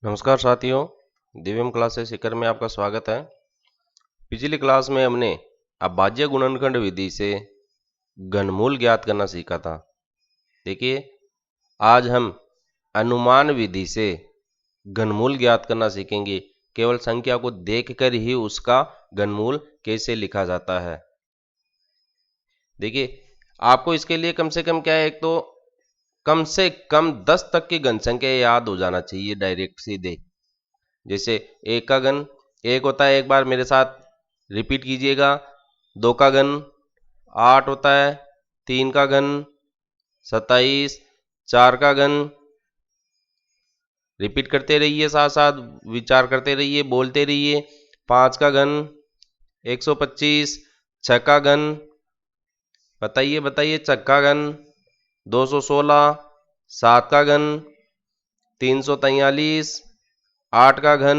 नमस्कार साथियों, दिव्यम क्लासेस सीकर में आपका स्वागत है। पिछली क्लास में हमने अभाज्य गुणनखंड विधि से घनमूल ज्ञात करना सीखा था। देखिए, आज हम अनुमान विधि से घनमूल ज्ञात करना सीखेंगे। केवल संख्या को देखकर ही उसका घनमूल कैसे लिखा जाता है। देखिए, आपको इसके लिए कम से कम क्या है, एक तो कम से कम 10 तक की घन संख्या याद हो जाना चाहिए डायरेक्ट सीधे। जैसे एक का घन एक होता है, एक बार मेरे साथ रिपीट कीजिएगा। दो का घन 8 होता है, तीन का घन 27, चार का घन, रिपीट करते रहिए, साथ साथ विचार करते रहिए, बोलते रहिए। पांच का घन 125, छह का घन बताइए बताइए, छह का घन 216, सात का घन 343, आठ का घन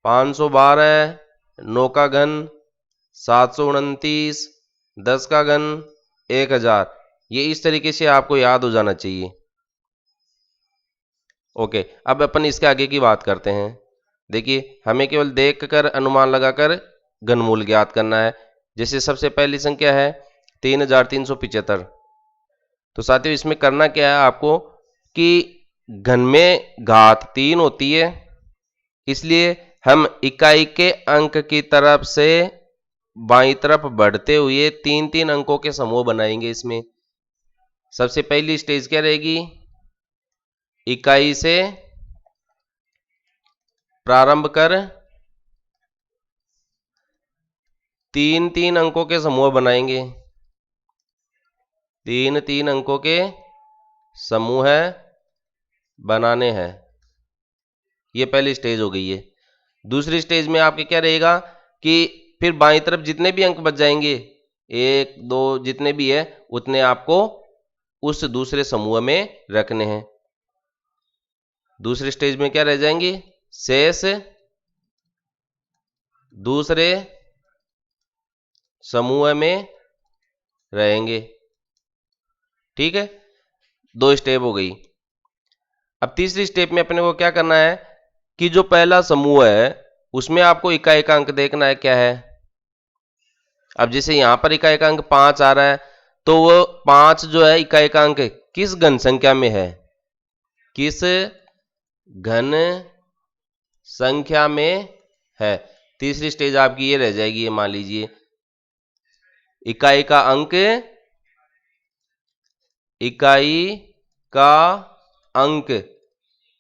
512, नौ का घन 729, 10 का घन 1000। ये इस तरीके से आपको याद हो जाना चाहिए। ओके, अब अपन इसके आगे की बात करते हैं। देखिए, हमें केवल देखकर अनुमान लगाकर घनमूल ज्ञात करना है। जैसे सबसे पहली संख्या है 3375। तो साथियों, इसमें करना क्या है आपको कि घन में घात 3 होती है, इसलिए हम इकाई के अंक की तरफ से बाईं तरफ बढ़ते हुए तीन तीन अंकों के समूह बनाएंगे। इसमें सबसे पहली स्टेज क्या रहेगी, इकाई से प्रारंभ कर तीन तीन अंकों के समूह बनाएंगे। तीन तीन अंकों के समूह बनाने हैं। ये पहली स्टेज हो गई है। दूसरी स्टेज में आपके क्या रहेगा कि फिर बाईं तरफ जितने भी अंक बच जाएंगे, एक दो जितने भी है, उतने आपको उस दूसरे समूह में रखने हैं। दूसरी स्टेज में क्या रह जाएंगे, शेष दूसरे समूह में रहेंगे। ठीक है, दो स्टेप हो गई। अब तीसरी स्टेप में अपने को क्या करना है कि जो पहला समूह है उसमें आपको इकाई का अंक देखना है क्या है। अब जैसे यहां पर इकाई का अंक 5 आ रहा है, तो वो 5 जो है इकाई का अंक किस घन संख्या में है, किस घन संख्या में है। तीसरी स्टेज आपकी ये रह जाएगी, ये मान लीजिए इकाई का अंक, इकाई का अंक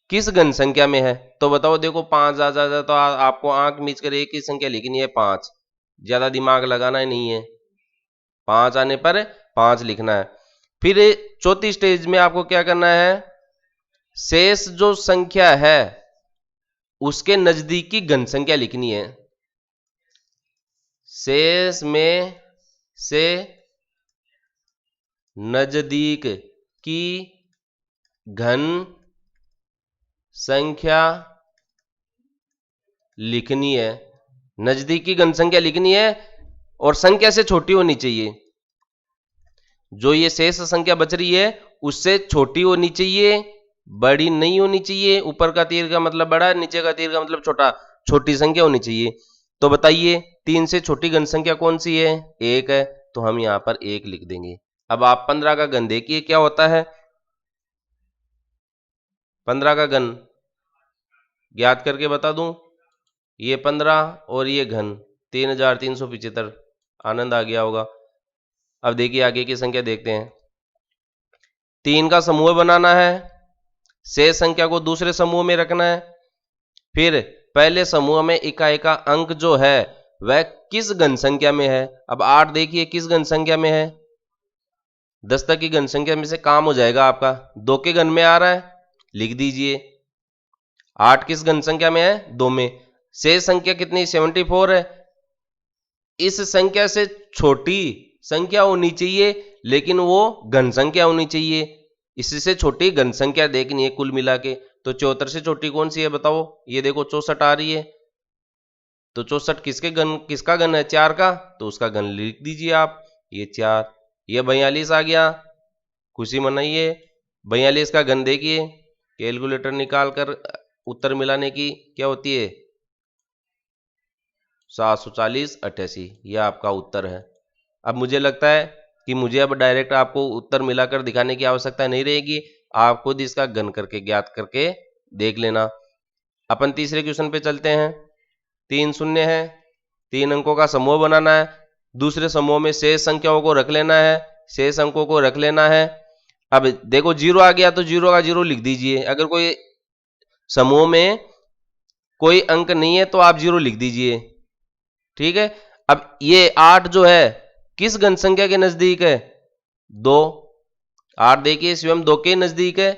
किस घन संख्या में है। तो बताओ, देखो 5 आ जाता तो आपको आंख मीच कर एक ही संख्या लिखनी है 5, ज्यादा दिमाग लगाना ही नहीं है। 5 आने पर 5 लिखना है। फिर चौथी स्टेज में आपको क्या करना है, शेष जो संख्या है उसके नजदीकी घन संख्या लिखनी है। शेष में से नजदीक की घन संख्या लिखनी है। नजदीकी घन संख्या लिखनी है और संख्या से छोटी होनी चाहिए। जो ये शेष संख्या बच रही है उससे छोटी होनी चाहिए, बड़ी नहीं होनी चाहिए। ऊपर का तीर का मतलब बड़ा, नीचे का तीर का मतलब छोटा। छोटी संख्या होनी चाहिए। तो बताइए 3 से छोटी घन संख्या कौन सी है, 1 है, तो हम यहां पर 1 लिख देंगे। अब आप 15 का घन देखिए क्या होता है। 15 का घन ज्ञात करके बता दूं, ये 15 और ये घन 3375। आनंद आ गया होगा। अब देखिए आगे की संख्या देखते हैं। 3 का समूह बनाना है, शेष संख्या को दूसरे समूह में रखना है। फिर पहले समूह में इकाई का अंक जो है वह किस घन संख्या में है। अब 8 देखिए किस घन संख्या में है, 10 तक की घन संख्या में से काम हो जाएगा आपका। 2 के घन में आ रहा है, लिख दीजिए। 8 किस घन संख्या में है, 2 में। शेष संख्या कितनी, 74 है। इस संख्या से छोटी संख्या होनी चाहिए, लेकिन वो घन संख्या होनी चाहिए। इससे छोटी घन संख्या देखनी है कुल मिला के। तो 74 से छोटी कौन सी है बताओ, ये देखो 64 आ रही है। तो 64 किसका घन है, 4 का, तो उसका घन लिख दीजिए आप, ये 4। ये 42 आ गया, खुशी मनाइए। 42 का घन देखिए, कैलकुलेटर निकाल कर उत्तर मिलाने की क्या होती है 740 88, यह आपका उत्तर है। अब मुझे लगता है कि मुझे अब डायरेक्ट आपको उत्तर मिलाकर दिखाने की आवश्यकता नहीं रहेगी, आप खुद इसका घन करके ज्ञात करके देख लेना। अपन तीसरे क्वेश्चन पे चलते हैं। 3 शून्य है, 3 अंकों का समूह बनाना है, दूसरे समूह में शेष संख्याओं को रख लेना है, शेष अंकों को रख लेना है। अब देखो 0 आ गया तो 0 का 0 लिख दीजिए, अगर कोई समूह में कोई अंक नहीं है तो आप 0 लिख दीजिए, ठीक है। अब ये 8 जो है किस घन संख्या के नजदीक है 2, 8 देखिए स्वयं 2 के नजदीक है,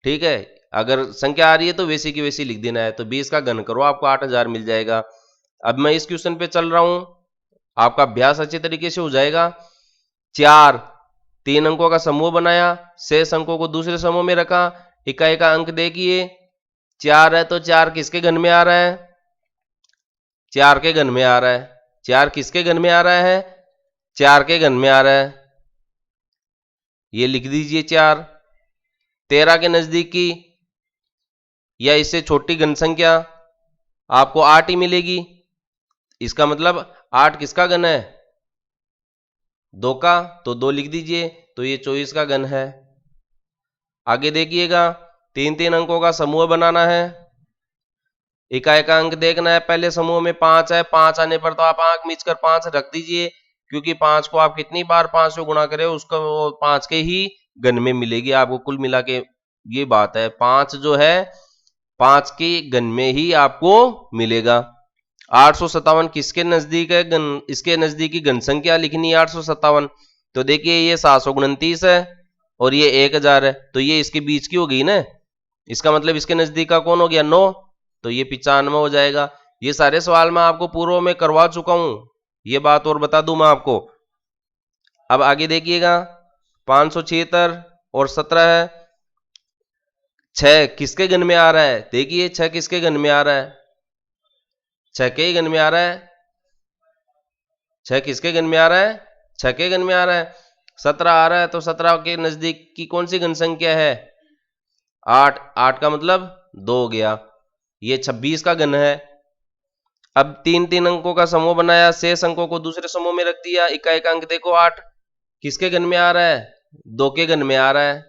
ठीक है। अगर संख्या आ रही है तो वैसी की वैसी लिख देना है, तो 20 का घन करो आपको 8000 मिल जाएगा। अब मैं इस क्वेश्चन पे चल रहा हूं, आपका अभ्यास अच्छे तरीके से हो जाएगा। 4 3 अंकों का समूह बनाया, शेष अंकों को दूसरे समूह में रखा, इकाई का अंक देखिए 4 है तो 4 किसके घन में आ रहा है 4 के घन में आ रहा है। 4 किसके घन में आ रहा है 4 के घन में आ रहा है, ये लिख दीजिए 4। 13 के नजदीक की या इससे छोटी घन संख्या आपको 8 ही मिलेगी, इसका मतलब 8 किसका घन है 2 का, तो 2 लिख दीजिए, तो ये 24 का घन है। आगे देखिएगा 3 अंकों का समूह बनाना है, इकाई का अंक देखना है, पहले समूह में 5 है, 5 आने पर तो आप आंख मीच कर 5 रख दीजिए, क्योंकि 5 को आप कितनी बार 5 से गुणा करें उसका वो 5 के ही घन में मिलेगी आपको कुल मिला के, ये बात है 5 जो है 5 के घन में ही आपको मिलेगा। 857 किसके नजदीक है घन, इसके नजदीकी घन संख्या लिखनी है 857, तो देखिए ये 729 है और ये 1000 है, तो ये इसके बीच की हो गई ना, इसका मतलब इसके नजदीक का कौन हो गया 9, तो ये 95 हो जाएगा। ये सारे सवाल मैं आपको पूर्व में करवा चुका हूं, ये बात और बता दूं मैं आपको। अब आगे देखिएगा 576 और 17 है, 6 किसके घन में आ रहा है, देखिए 6 किसके घन में आ रहा है 6 के घन में आ रहा है, 6 किसके घन में आ रहा है 6 के घन में आ रहा है। 17 आ रहा है तो 17 के नजदीक की कौन सी घन संख्या है 8, 8 का मतलब 2 हो गया, ये 26 का घन है। अब 3 अंकों का समूह बनाया, शेष अंकों को दूसरे समूह में रख दिया, इकाई का अंक देखो 8 किसके घन में आ रहा है 2 के घन में आ रहा है,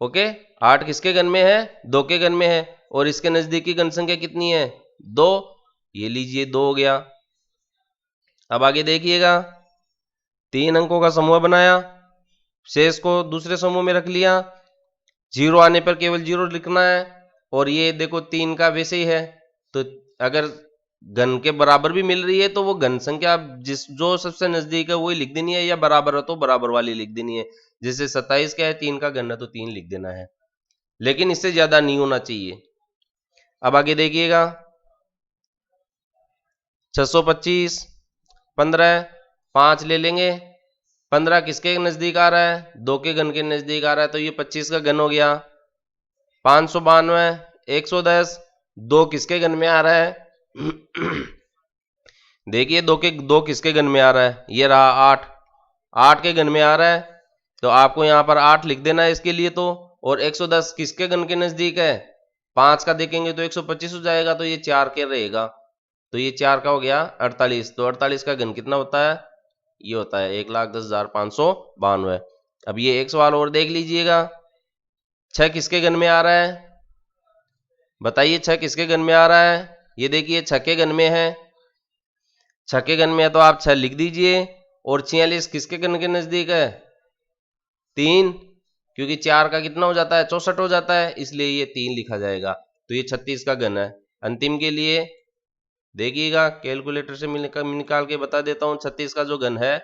ओके। 8 किसके घन में है 2 के घन में है, और इसके नजदीकी घन संख्या कितनी है 2, ये लीजिए 2 हो गया। अब आगे देखिएगा 3 अंकों का समूह बनाया, शेष को दूसरे समूह में रख लिया, 0 आने पर केवल 0 लिखना है, और ये देखो 3 का वैसे ही है, तो अगर घन के बराबर भी मिल रही है तो वो घन संख्या जिस जो सबसे नजदीक है वही लिख देनी है, या बराबर है तो बराबर वाली लिख देनी है। जैसे 27 क्या है 3 का घन है तो 3 लिख देना है, लेकिन इससे ज्यादा नहीं होना चाहिए। अब आगे देखिएगा 625 15 5 ले लेंगे, 15 किसके नजदीक आ रहा है 2 के घन के नजदीक आ रहा है, तो ये 25 का घन हो गया। 592 110 2 किसके घन में आ रहा है देखिए 2 किसके घन में आ रहा है, ये रहा 8, 8 के घन में आ रहा है, तो आपको यहां पर 8 लिख देना है इसके लिए तो। और 110 किसके घन के नजदीक है 5 का देखेंगे तो 125 हो जाएगा, तो ये 4 के रहेगा, तो ये 4 का हो गया 48, तो 48 का घन कितना होता है ये होता है 1,10,592। अब ये एक सवाल और देख लीजिएगा, 6 किसके घन में आ रहा है बताइए, 6 किसके घन में आ रहा है, ये देखिए 6 के घन में है, 6 के घन में है तो आप 6 लिख दीजिए। और 46 किसके घन के नजदीक है 3, क्योंकि 4 का कितना हो जाता है 64 हो जाता है, इसलिए ये 3 लिखा जाएगा, तो ये 36 का घन है। अंतिम के लिए देखिएगा कैलकुलेटर से निकाल के बता देता हूं, 36 का जो घन है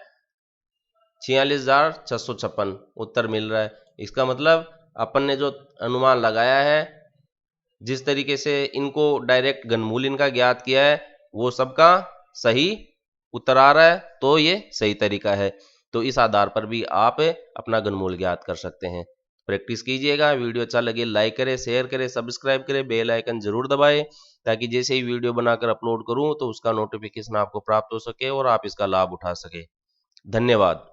46,656 उत्तर मिल रहा है। इसका मतलब अपन ने जो अनुमान लगाया है, जिस तरीके से इनको डायरेक्ट घनमूल इनका ज्ञात किया है वो सबका सही उत्तर आ रहा है, तो ये सही तरीका है। तो इस आधार पर भी आप अपना घनमूल ज्ञात कर सकते हैं। प्रैक्टिस कीजिएगा, वीडियो अच्छा लगे लाइक करें, शेयर करें, सब्सक्राइब करें, बेल आइकन जरूर दबाएं, ताकि जैसे ही वीडियो बनाकर अपलोड करूं तो उसका नोटिफिकेशन आपको प्राप्त हो सके और आप इसका लाभ उठा सके। धन्यवाद।